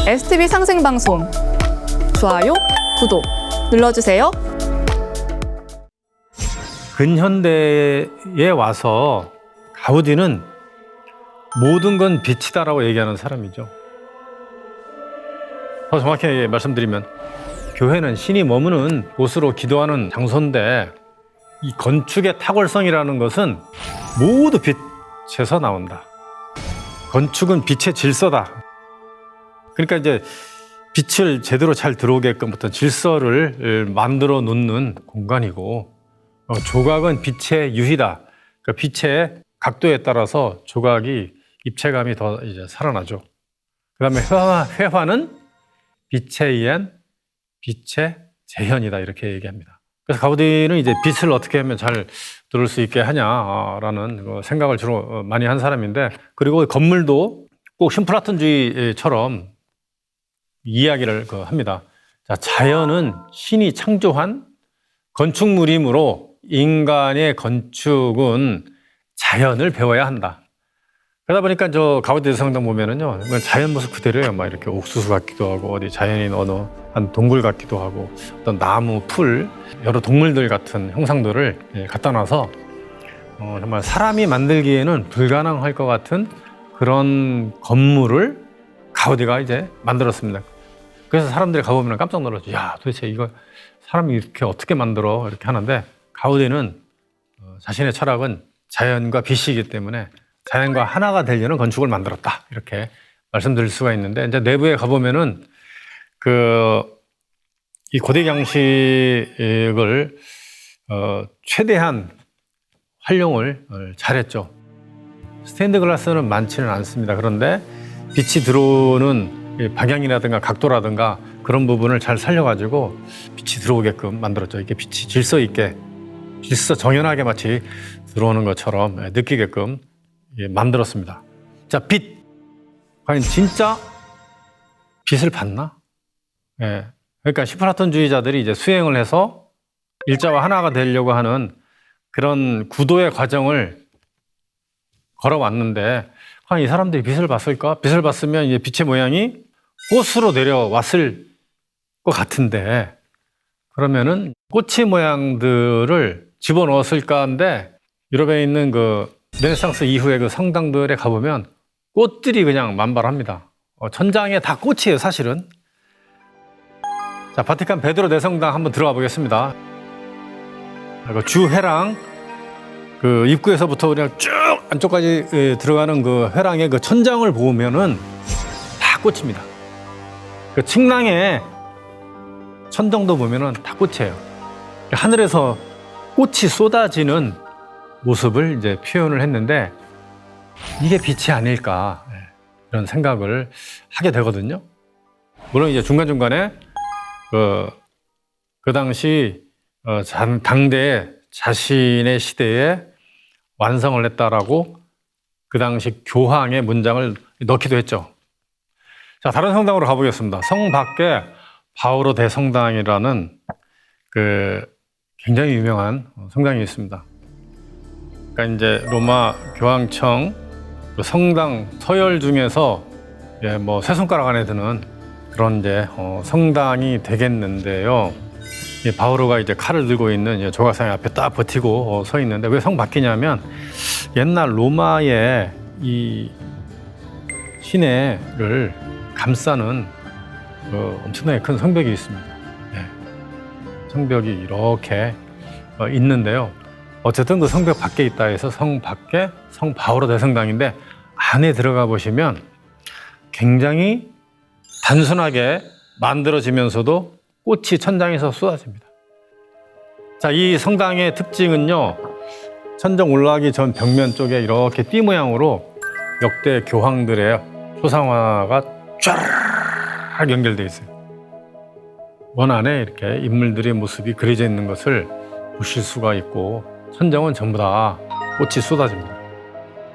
STV 상생방송 좋아요, 구독 눌러주세요. 근현대에 와서 가우디는 모든 건 빛이다라고 얘기하는 사람이죠. 더 정확히 말씀드리면 교회는 신이 머무는 곳으로 기도하는 장소인데 이 건축의 탁월성이라는 것은 모두 빛에서 나온다. 건축은 빛의 질서다. 그러니까 이제 빛을 제대로 잘 들어오게끔 어떤 질서를 만들어 놓는 공간이고 조각은 빛의 유희다. 그러니까 빛의 각도에 따라서 조각이 입체감이 더 이제 살아나죠. 그다음에 회화는 빛에 의한 빛의 재현이다 이렇게 얘기합니다. 그래서 가우디는 이제 빛을 어떻게 하면 잘 들을 수 있게 하냐라는 생각을 주로 많이 한 사람인데, 그리고 건물도 꼭 신플라톤주의처럼 이야기를 합니다. 자, 자연은 신이 창조한 건축물이므로 인간의 건축은 자연을 배워야 한다. 그러다 보니까 저 가우디 성당 보면은요, 자연 모습 그대로예요. 막 이렇게 옥수수 같기도 하고, 어디 자연인 어느 한 동굴 같기도 하고, 어떤 나무, 풀, 여러 동물들 같은 형상들을 갖다 놔서 정말 사람이 만들기에는 불가능할 것 같은 그런 건물을 가우디가 이제 만들었습니다. 그래서 사람들이 가보면 깜짝 놀라죠. 야, 도대체 이거 사람이 이렇게 어떻게 만들어? 이렇게 하는데, 가우디는 자신의 철학은 자연과 빛이기 때문에 자연과 하나가 되려는 건축을 만들었다. 이렇게 말씀드릴 수가 있는데, 이제 내부에 가보면은 이 고대 양식을 최대한 활용을 잘했죠. 스테인드 글라스는 많지는 않습니다. 그런데 빛이 들어오는 방향이라든가 각도라든가 그런 부분을 잘 살려가지고 빛이 들어오게끔 만들었죠. 이게 빛이 질서 있게, 질서 정연하게 마치 들어오는 것처럼 느끼게끔 만들었습니다. 자, 빛. 과연 진짜 빛을 봤나? 예. 그러니까 신플라톤주의자들이 이제 수행을 해서 일자와 하나가 되려고 하는 그런 구도의 과정을 걸어왔는데, 과연 이 사람들이 빛을 봤을까? 빛을 봤으면 이제 빛의 모양이 꽃으로 내려왔을 것 같은데, 그러면은 꼬치 모양들을 집어넣었을까 한데, 유럽에 있는 르네상스 이후의 성당들에 가보면 꽃들이 그냥 만발합니다. 천장에 다 꽃이에요, 사실은. 자, 바티칸 베드로 대성당 한번 들어가 보겠습니다. 주회랑 입구에서부터 그냥 쭉 안쪽까지 들어가는 회랑의 천장을 보면은 다 꽃입니다. 층랑의 천정도 보면은 다 꽃이에요. 하늘에서 꽃이 쏟아지는 모습을 이제 표현을 했는데, 이게 빛이 아닐까 이런 생각을 하게 되거든요. 물론 이제 중간중간에 그 당시 당대에 자신의 시대에 완성을 했다라고 그 당시 교황의 문장을 넣기도 했죠. 자, 다른 성당으로 가보겠습니다. 성 밖에 바오로 대성당이라는 굉장히 유명한 성당이 있습니다. 그러니까 이제 로마 교황청 성당 서열 중에서 세 손가락 안에 드는 그런 이제 성당이 되겠는데요. 바오로가 이제 칼을 들고 있는 조각상의 앞에 딱 버티고 서 있는데, 왜 성 밖이냐면 옛날 로마의 이 시내를 감싸는 엄청나게 큰 성벽이 있습니다. 성벽이 이렇게 있는데요. 어쨌든 그 성벽 밖에 있다 해서 성 밖에 성 바오로 대성당인데, 안에 들어가 보시면 굉장히 단순하게 만들어지면서도 꽃이 천장에서 쏟아집니다. 자, 이 성당의 특징은요, 천정 올라가기 전 벽면 쪽에 이렇게 띠 모양으로 역대 교황들의 초상화가 쫙 연결되어 있어요. 원 안에 이렇게 인물들의 모습이 그려져 있는 것을 보실 수가 있고, 천정은 전부 다 꽃이 쏟아집니다.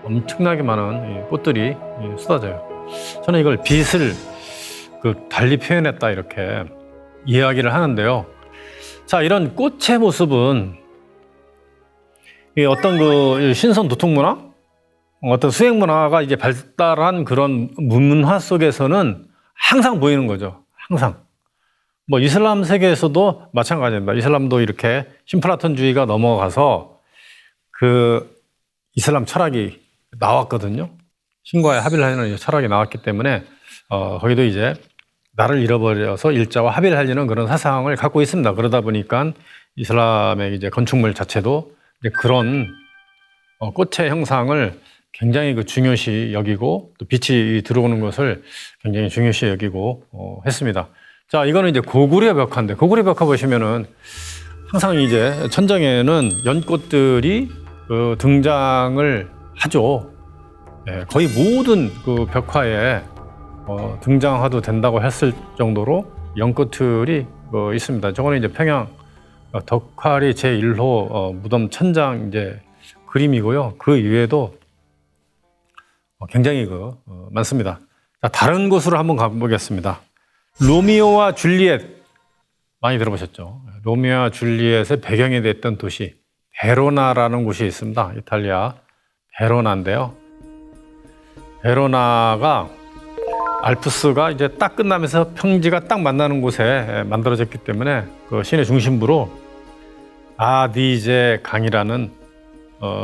엄청나게 많은 꽃들이 쏟아져요. 저는 이걸 빛을 달리 표현했다 이렇게 이야기를 하는데요. 자, 이런 꽃의 모습은 어떤 신선 도통 문화, 어떤 수행 문화가 이제 발달한 그런 문화 속에서는 항상 보이는 거죠. 항상. 뭐 이슬람 세계에서도 마찬가지입니다. 이슬람도 이렇게 심플라톤주의가 넘어가서 그 이슬람 철학이 나왔거든요. 신과의 합의를 하는 철학이 나왔기 때문에 거기도 이제 나를 잃어버려서 일자와 합의를 하려는 그런 사상을 갖고 있습니다. 그러다 보니까 이슬람의 이제 건축물 자체도 이제 그런 꽃의 형상을 굉장히 그 중요시 여기고 또 빛이 들어오는 것을 굉장히 중요시 여기고 했습니다. 자, 이거는 이제 고구려 벽화인데 고구려 벽화 보시면은 항상 이제 천장에는 연꽃들이 등장을 하죠. 네, 거의 모든 그 벽화에 등장해도 된다고 했을 정도로 연꽃들이 있습니다. 저거는 이제 평양 덕화리 제1호 무덤 천장 이제 그림이고요. 그 이외에도 굉장히 많습니다. 자, 다른 곳으로 한번 가보겠습니다. 로미오와 줄리엣 많이 들어보셨죠? 로미오와 줄리엣의 배경이 됐던 도시 베로나라는 곳이 있습니다. 이탈리아 베로나인데요. 베로나가 알프스가 이제 딱 끝나면서 평지가 딱 만나는 곳에 만들어졌기 때문에 그 시내 중심부로 아디제 강이라는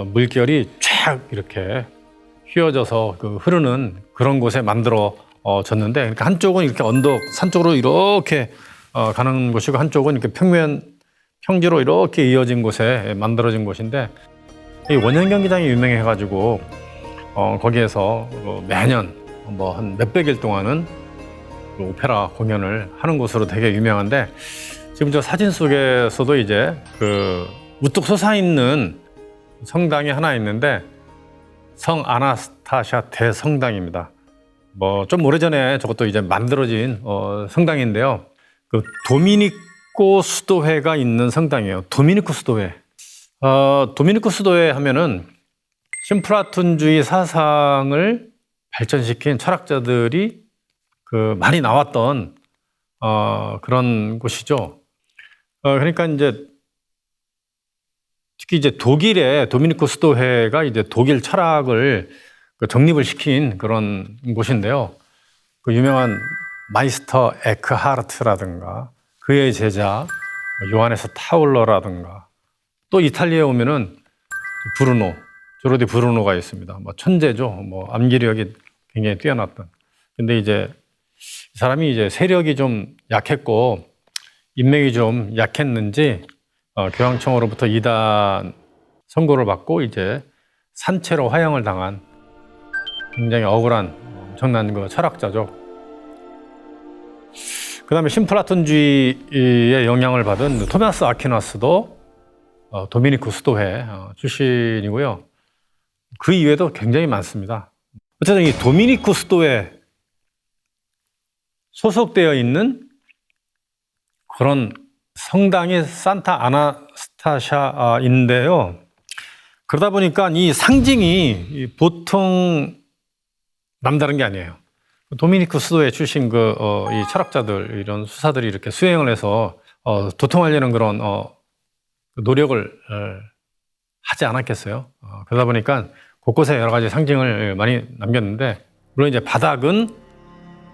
물결이 쫙 이렇게 휘어져서 흐르는 그런 곳에 만들어졌는데, 그러니까 한쪽은 이렇게 언덕 산 쪽으로 이렇게 가는 곳이고 한쪽은 이렇게 평지로 이렇게 이어진 곳에 만들어진 곳인데, 이 원형 경기장이 유명해가지고 거기에서 매년 뭐 한 몇백일 동안은 오페라 공연을 하는 곳으로 되게 유명한데, 지금 저 사진 속에서도 이제 우뚝 솟아있는 성당이 하나 있는데 성 아나스타샤 대성당입니다. 뭐 좀 오래전에 저것도 이제 만들어진 성당인데요. 그 도미니코 수도회가 있는 성당이에요. 도미니코 수도회. 도미니코 수도회 하면은 심플라톤주의 사상을 발전시킨 철학자들이 많이 나왔던 그런 곳이죠. 그러니까 이제 특히 이제 독일의 도미니코 수도회가 이제 독일 철학을 정립을 시킨 그런 곳인데요. 그 유명한 마이스터 에크하르트라든가 그의 제자 요하네스 타울러라든가 또 이탈리아에 오면은 브루노, 조르디 브루노가 있습니다. 뭐 천재죠. 뭐 암기력이 굉장히 뛰어났던. 근데 이제 이 사람이 이제 세력이 좀 약했고 인맥이 좀 약했는지 교황청으로부터 이단 선고를 받고 이제 산채로 화형을 당한 굉장히 억울한 엄청난 철학자죠. 그 다음에 심플라톤주의의 영향을 받은 토마스 아퀴나스도 도미니코 수도회 출신이고요. 그 이외에도 굉장히 많습니다. 어쨌든 이 도미니코 수도회 소속되어 있는 그런 성당이 산타 아나스타샤인데요. 그러다 보니까 이 상징이 보통 남다른 게 아니에요. 도미니코 수도회 출신 이 철학자들, 이런 수사들이 이렇게 수행을 해서 도통하려는 그런 노력을 하지 않았겠어요. 그러다 보니까 곳곳에 여러 가지 상징을 많이 남겼는데, 물론 이제 바닥은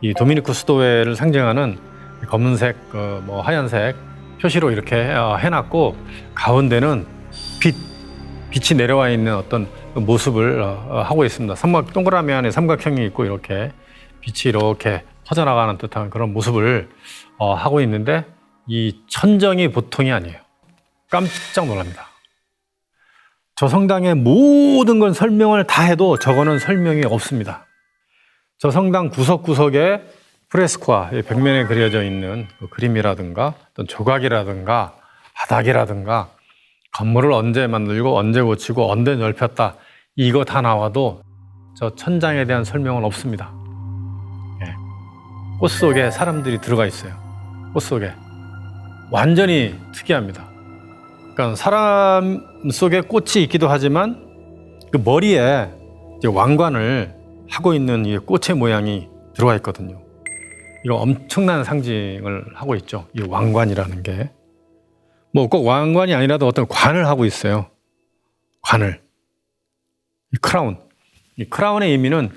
이 도미니코 수도회를 상징하는 검은색, 하얀색 표시로 이렇게 해놨고, 가운데는 빛이 내려와 있는 어떤 모습을 하고 있습니다. 동그라미 안에 삼각형이 있고 이렇게 빛이 이렇게 퍼져나가는 듯한 그런 모습을 하고 있는데, 이 천정이 보통이 아니에요. 깜짝 놀랍니다. 저 성당의 모든 건 설명을 다 해도 저거는 설명이 없습니다. 저 성당 구석구석에 프레스코와 벽면에 그려져 있는 그림이라든가 어떤 조각이라든가 바닥이라든가 건물을 언제 만들고 언제 고치고 언제 넓혔다, 이거 다 나와도 저 천장에 대한 설명은 없습니다. 꽃 속에 사람들이 들어가 있어요. 꽃 속에. 완전히 특이합니다. 그러니까 사람 속에 꽃이 있기도 하지만 그 머리에 이제 왕관을 하고 있는 이 꽃의 모양이 들어가 있거든요. 이거 엄청난 상징을 하고 있죠. 이 왕관이라는 게. 뭐 꼭 왕관이 아니라도 어떤 관을 하고 있어요. 관을. 이 크라운. 이 크라운의 의미는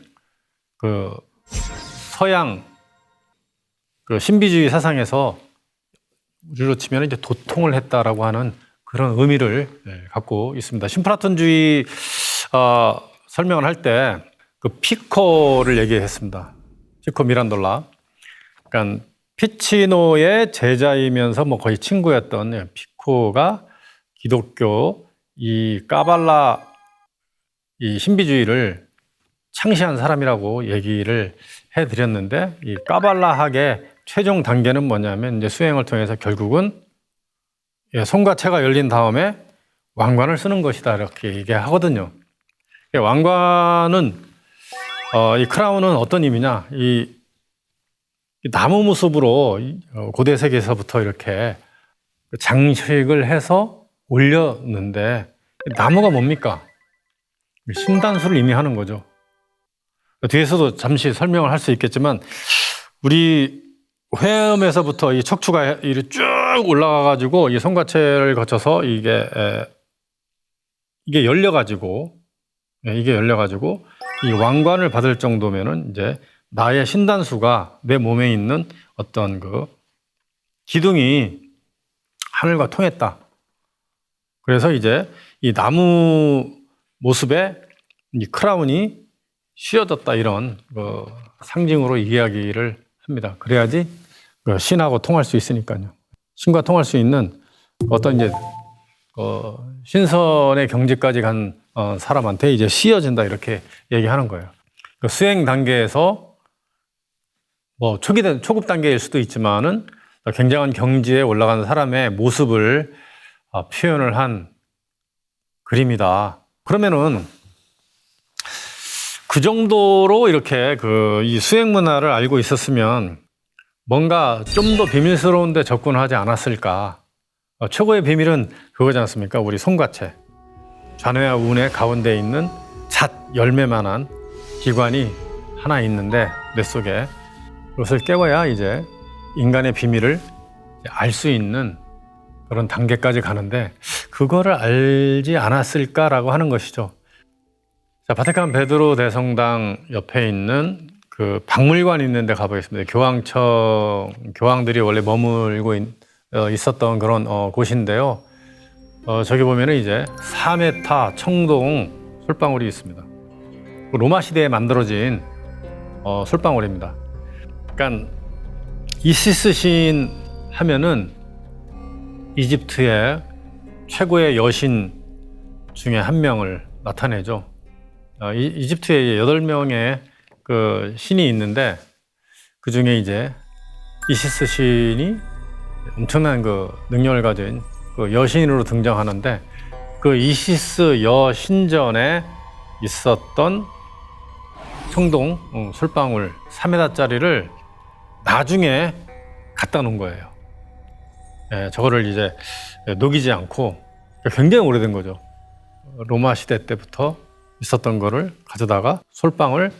서양 그 신비주의 사상에서 우리로 치면 이제 도통을 했다라고 하는 그런 의미를 갖고 있습니다. 신플라톤주의 설명을 할 때 그 피코를 얘기했습니다. 피코 미란돌라. 그러니까 피치노의 제자이면서 뭐 거의 친구였던 피코가 기독교 이 까발라 이 신비주의를 창시한 사람이라고 얘기를 해드렸는데 이 까발라학의 최종 단계는 뭐냐면 이제 수행을 통해서 결국은 손과 채가 열린 다음에 왕관을 쓰는 것이다 이렇게 얘기하거든요. 왕관은 이 크라운은 어떤 의미냐? 이 나무 모습으로 고대 세계에서부터 이렇게 장식을 해서 올렸는데 나무가 뭡니까? 신단수를 의미하는 거죠. 뒤에서도 잠시 설명을 할 수 있겠지만 우리 회음에서부터 이 척추가 이렇게 쭉 올라가가지고 이 손과체를 거쳐서 이게 열려가지고 이 왕관을 받을 정도면은 이제 나의 신단수가 내 몸에 있는 어떤 그 기둥이 하늘과 통했다. 그래서 이제 이 나무 모습에 이 크라운이 씌워졌다 이런 상징으로 이야기를 합니다. 그래야지 신하고 통할 수 있으니까요. 신과 통할 수 있는 어떤 이제 신선의 경지까지 간 사람한테 이제 씌워진다 이렇게 얘기하는 거예요. 그 수행 단계에서 뭐 초급 단계일 수도 있지만은 굉장한 경지에 올라간 사람의 모습을 표현을 한 그림이다. 그러면은 그 정도로 이렇게 이 수행 문화를 알고 있었으면 뭔가 좀 더 비밀스러운데 접근하지 않았을까. 최고의 비밀은 그거지 않습니까? 우리 손과체. 좌뇌와 우뇌 가운데 있는 잣 열매만한 기관이 하나 있는데 뇌 속에 그것을 깨워야 이제 인간의 비밀을 알 수 있는 그런 단계까지 가는데 그거를 알지 않았을까라고 하는 것이죠. 자, 바티칸 베드로 대성당 옆에 있는 그 박물관이 있는 데 가보겠습니다. 교황들이 원래 머물고 있었던 그런 곳인데요. 저기 보면은 이제 4m 청동 솔방울이 있습니다. 로마 시대에 만들어진 솔방울입니다. 그러니까 이시스 신 하면은 이집트의 최고의 여신 중에 한 명을 나타내죠. 이집트에 8명의 그 신이 있는데 그 중에 이제 이시스 신이 엄청난 그 능력을 가진 그 여신으로 등장하는데 그 이시스 여신전에 있었던 청동 솔방울 3m짜리를 나중에 갖다 놓은 거예요. 저거를 이제 녹이지 않고 굉장히 오래된 거죠. 로마 시대 때부터 있었던 거를 가져다가 솔방울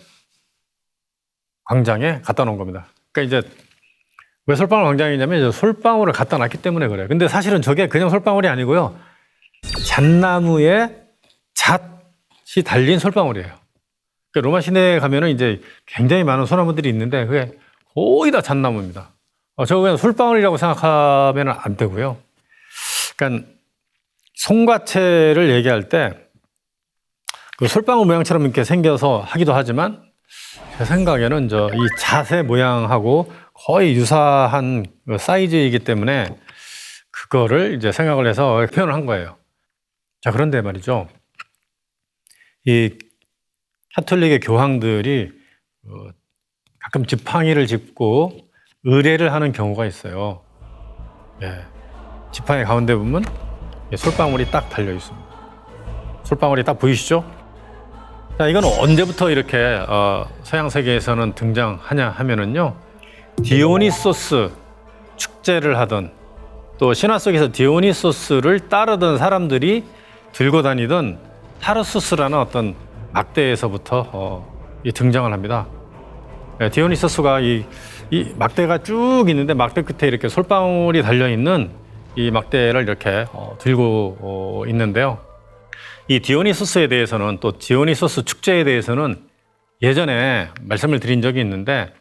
광장에 갖다 놓은 겁니다. 그러니까 이제 왜 솔방울 광장이냐면 이제 솔방울을 갖다 놨기 때문에 그래요. 근데 사실은 저게 그냥 솔방울이 아니고요. 잣나무에 잣이 달린 솔방울이에요. 그러니까 로마 시내에 가면은 이제 굉장히 많은 소나무들이 있는데 그게 거의 다 잣나무입니다. 저거 그냥 솔방울이라고 생각하면 안 되고요. 그러니까 송과체를 얘기할 때 그 솔방울 모양처럼 이렇게 생겨서 하기도 하지만 제 생각에는 이 잣의 모양하고 거의 유사한 사이즈이기 때문에 그거를 이제 생각을 해서 표현을 한 거예요. 자, 그런데 말이죠. 이 가톨릭의 교황들이 가끔 지팡이를 짚고 의례를 하는 경우가 있어요. 지팡이 가운데 보면 솔방울이 딱 달려 있습니다. 솔방울이 딱 보이시죠? 자, 이건 언제부터 이렇게 서양 세계에서는 등장하냐 하면은요. 디오니소스 축제를 하던 또 신화 속에서 디오니소스를 따르던 사람들이 들고 다니던 타르수스라는 어떤 막대에서부터 등장을 합니다. 디오니소스가 이 막대가 쭉 있는데 막대 끝에 이렇게 솔방울이 달려 있는 이 막대를 이렇게 들고 있는데요. 이 디오니소스에 대해서는 또 디오니소스 축제에 대해서는 예전에 말씀을 드린 적이 있는데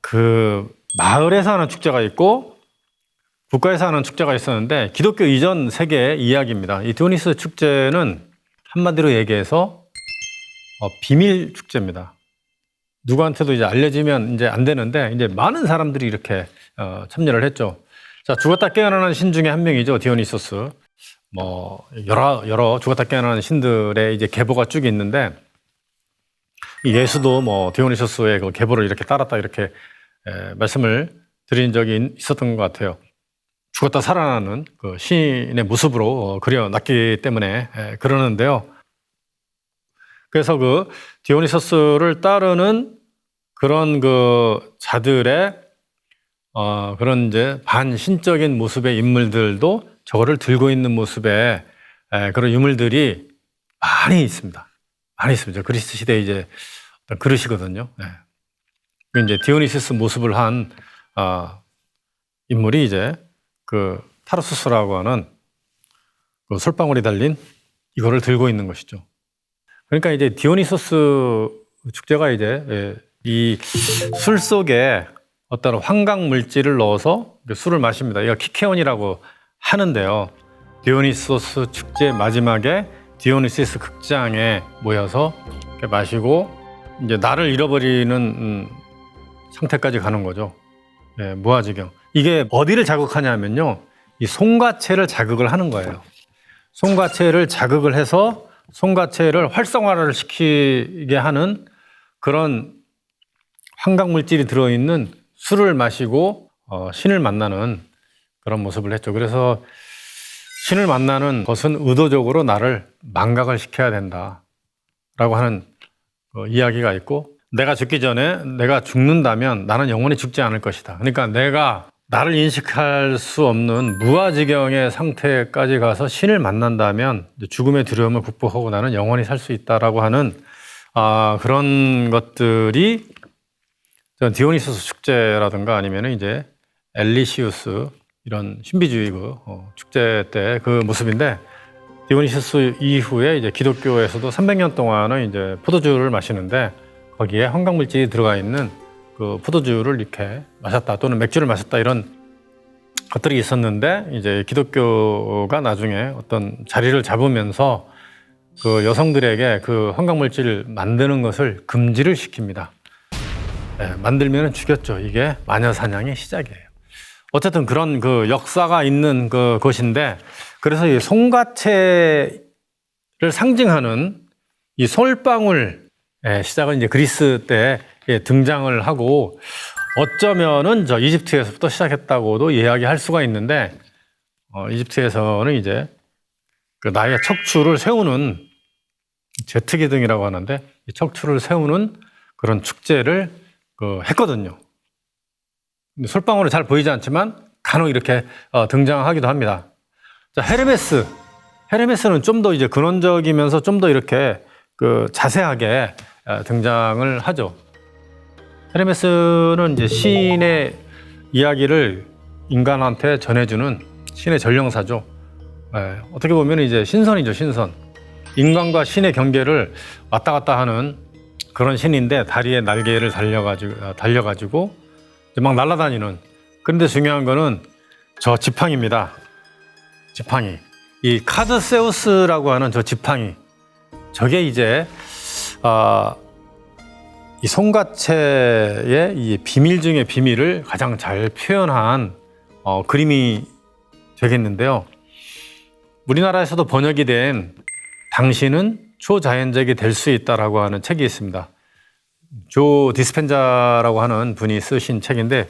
그 마을에서 하는 축제가 있고 국가에서 하는 축제가 있었는데 기독교 이전 세계의 이야기입니다. 이 디오니소스 축제는 한마디로 얘기해서 비밀 축제입니다. 누구한테도 이제 알려지면 이제 안 되는데 이제 많은 사람들이 이렇게 참여를 했죠. 자, 죽었다 깨어나는 신 중에 한 명이죠. 디오니소스. 뭐 여러 죽었다 깨어나는 신들의 이제 계보가 쭉 있는데 이 예수도 뭐 디오니소스의 그 계보를 이렇게 따랐다 이렇게 말씀을 드린 적이 있었던 것 같아요. 죽었다 살아나는 그 신의 모습으로 그려놨기 때문에 그러는데요. 그래서 그 디오니소스를 따르는 그런 그 자들의 그런 이제 반신적인 모습의 인물들도 저거를 들고 있는 모습의 그런 유물들이 많이 있습니다. 많이 있습니다. 그리스 시대 이제 어떤 그릇이거든요. 그 이제 디오니소스 모습을 한 인물이 이제 그 타르수스라고 하는 그 솔방울이 달린 이거를 들고 있는 것이죠. 그러니까 이제 디오니소스 축제가 이제 이 술 속에 어떤 황강 물질을 넣어서 술을 마십니다. 이거 키케온이라고 하는데요. 디오니소스 축제 마지막에 디오니소스 극장에 모여서 이렇게 마시고 이제 나를 잃어버리는 상태까지 가는 거죠. 무아지경. 이게 어디를 자극하냐면요. 이 송가체를 자극을 하는 거예요. 송가체를 자극을 해서 송가체를 활성화를 시키게 하는 그런 황강물질이 들어있는 술을 마시고 신을 만나는 그런 모습을 했죠. 그래서 신을 만나는 것은 의도적으로 나를 망각을 시켜야 된다라고 하는 이야기가 있고 내가 죽기 전에 내가 죽는다면 나는 영원히 죽지 않을 것이다. 그러니까 내가 나를 인식할 수 없는 무아지경의 상태까지 가서 신을 만난다면 죽음의 두려움을 극복하고 나는 영원히 살 수 있다라고 하는 그런 것들이 디오니소스 축제라든가 아니면 이제 엘리시우스 이런 신비주의 축제 때 그 모습인데 디오니소스 이후에 이제 기독교에서도 300년 동안은 이제 포도주를 마시는데 거기에 황강물질이 들어가 있는 그 포도주를 이렇게 마셨다 또는 맥주를 마셨다 이런 것들이 있었는데 이제 기독교가 나중에 어떤 자리를 잡으면서 그 여성들에게 그 황강물질을 만드는 것을 금지를 시킵니다. 만들면 죽였죠. 이게 마녀 사냥의 시작이에요. 어쨌든 그런 그 역사가 있는 그 곳인데 그래서 이 송가체를 상징하는 이 솔방울 시작은 이제 그리스 때 등장을 하고 어쩌면은 저 이집트에서부터 시작했다고도 이야기할 수가 있는데 이집트에서는 이제 그 나의 척추를 세우는 제트기둥이라고 하는데 이 척추를 세우는 그런 축제를 했거든요. 솔방울은 잘 보이지 않지만 간혹 이렇게 등장하기도 합니다. 자, 헤르메스는 좀 더 이제 근원적이면서 좀 더 이렇게 그 자세하게 등장을 하죠. 헤르메스는 이제 신의 이야기를 인간한테 전해주는 신의 전령사죠. 어떻게 보면 이제 신선이죠, 신선. 인간과 신의 경계를 왔다 갔다 하는 그런 신인데 다리에 날개를 달려가지고 막 날아다니는. 그런데 중요한 거는 저 지팡이입니다. 지팡이. 이 카드세우스라고 하는 저 지팡이. 저게 이제 이 송가체의 이 비밀 중의 비밀을 가장 잘 표현한 그림이 되겠는데요. 우리나라에서도 번역이 된 당신은 초자연적이 될 수 있다라고 하는 책이 있습니다. 조 디스펜자라고 하는 분이 쓰신 책인데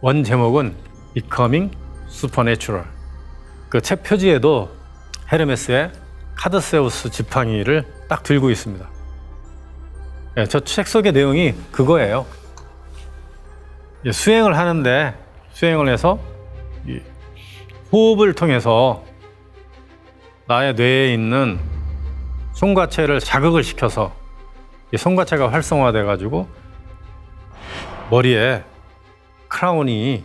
원 제목은 Becoming Supernatural. 그 책 표지에도 헤르메스의 카드세우스 지팡이를 딱 들고 있습니다. 저 책 속의 내용이 그거예요. 수행을 하는데 수행을 해서 호흡을 통해서 나의 뇌에 있는 송가체를 자극을 시켜서 이 송가체가 활성화돼 가지고 머리에 크라운이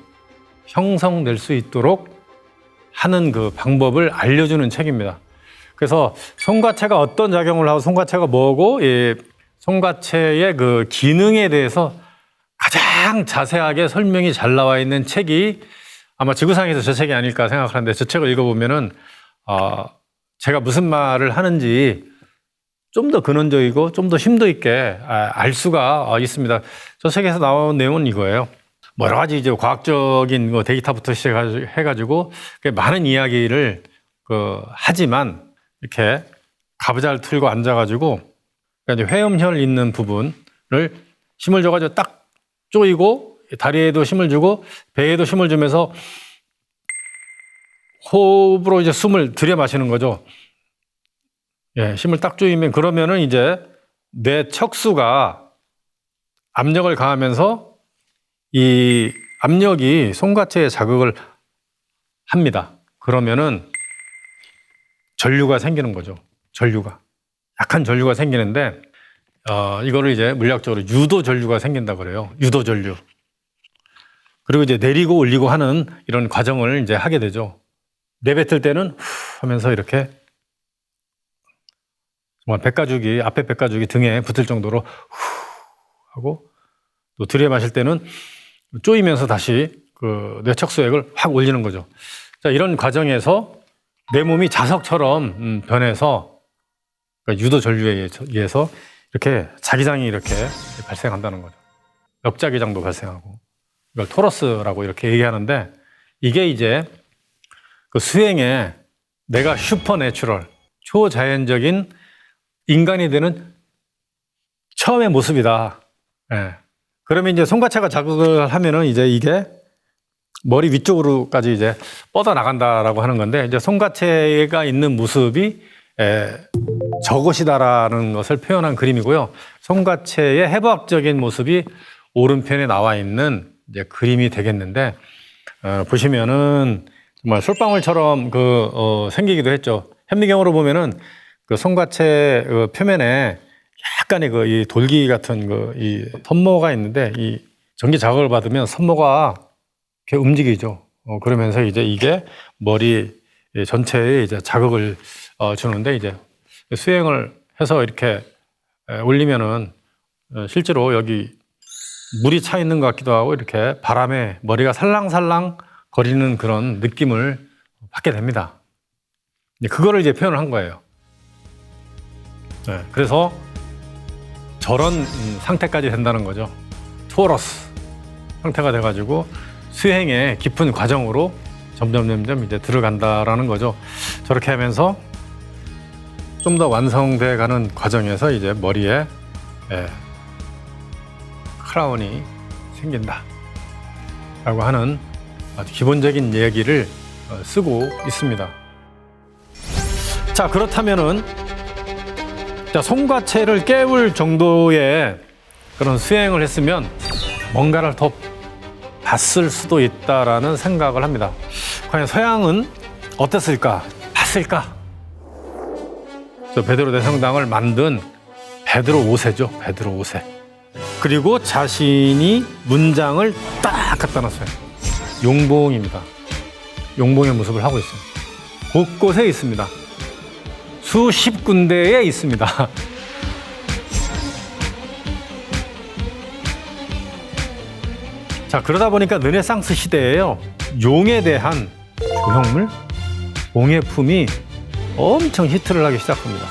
형성될 수 있도록 하는 그 방법을 알려주는 책입니다. 그래서 송가체가 어떤 작용을 하고 송가체가 뭐고 송가체의 그 기능에 대해서 가장 자세하게 설명이 잘 나와 있는 책이 아마 지구상에서 저 책이 아닐까 생각하는데 저 책을 읽어보면은 제가 무슨 말을 하는지 좀 더 근원적이고 좀 더 심도 있게 알 수가 있습니다. 저 책에서 나온 내용은 이거예요. 뭐 여러 가지 이제 과학적인 데이터부터 시작해가지고 많은 이야기를 하지만 이렇게 가부좌를 틀고 앉아가지고 이제 회음혈 있는 부분을 힘을 줘가지고 딱 조이고 다리에도 힘을 주고 배에도 힘을 주면서 호흡으로 이제 숨을 들여 마시는 거죠. 예, 힘을 딱 조이면 그러면은 이제 내 척수가 압력을 가하면서 이 압력이 손과체에 자극을 합니다. 그러면은 전류가 생기는 거죠. 전류가. 약한 전류가 생기는데 이거를 이제 물리학적으로 유도 전류가 생긴다 그래요. 유도 전류. 그리고 이제 내리고 올리고 하는 이런 과정을 이제 하게 되죠. 내뱉을 때는 후 하면서 이렇게 정말 백가죽이 앞에 백가죽이 등에 붙을 정도로 후 하고 또 들여 마실 때는 쪼이면서 다시 그 뇌척수액을 확 올리는 거죠. 자, 이런 과정에서 내 몸이 자석처럼 변해서 그러니까 유도 전류에 의해서 이렇게 자기장이 이렇게 발생한다는 거죠. 역자기장도 발생하고 이걸 토러스라고 이렇게 얘기하는데 이게 이제 그 수행에 내가 슈퍼내추럴 초자연적인 인간이 되는 처음의 모습이다. 예. 그러면 이제 손과체가 자극을 하면은 이제 이게 머리 위쪽으로까지 이제 뻗어 나간다라고 하는 건데 이제 손과체가 있는 모습이 저것이다라는 것을 표현한 그림이고요. 손과체의 해부학적인 모습이 오른편에 나와 있는 이제 그림이 되겠는데 보시면은 정말 솔방울처럼 생기기도 했죠. 현미경으로 보면은 그 손과체 표면에 약간의 이 돌기 같은 이 선모가 있는데 이 전기 자극을 받으면 선모가 이렇게 움직이죠. 그러면서 이제 이게 머리 전체에 이제 자극을 주는데 이제 수행을 해서 이렇게 올리면은 실제로 여기 물이 차 있는 것 같기도 하고 이렇게 바람에 머리가 살랑살랑 거리는 그런 느낌을 받게 됩니다. 그거를 이제 표현을 한 거예요. 네, 그래서 저런 상태까지 된다는 거죠. 토러스 상태가 돼가지고 수행의 깊은 과정으로 점점 이제 들어간다라는 거죠. 저렇게 하면서 좀 더 완성돼 가는 과정에서 이제 머리에 크라운이 생긴다라고 하는 아주 기본적인 얘기를 쓰고 있습니다. 자, 그렇다면은 손과체를 깨울 정도의 그런 수행을 했으면 뭔가를 더 봤을 수도 있다라는 생각을 합니다. 과연 서양은 어땠을까? 봤을까? 베드로 대성당을 만든 베드로 5세죠. 베드로 5세. 그리고 자신이 문장을 딱 갖다 놨어요. 용봉입니다. 용봉의 모습을 하고 있습니다. 곳곳에 있습니다. 수십 군데에 있습니다. 자, 그러다 보니까 르네상스 시대에요. 용에 대한 조형물, 공예품이 엄청 히트를 하기 시작합니다.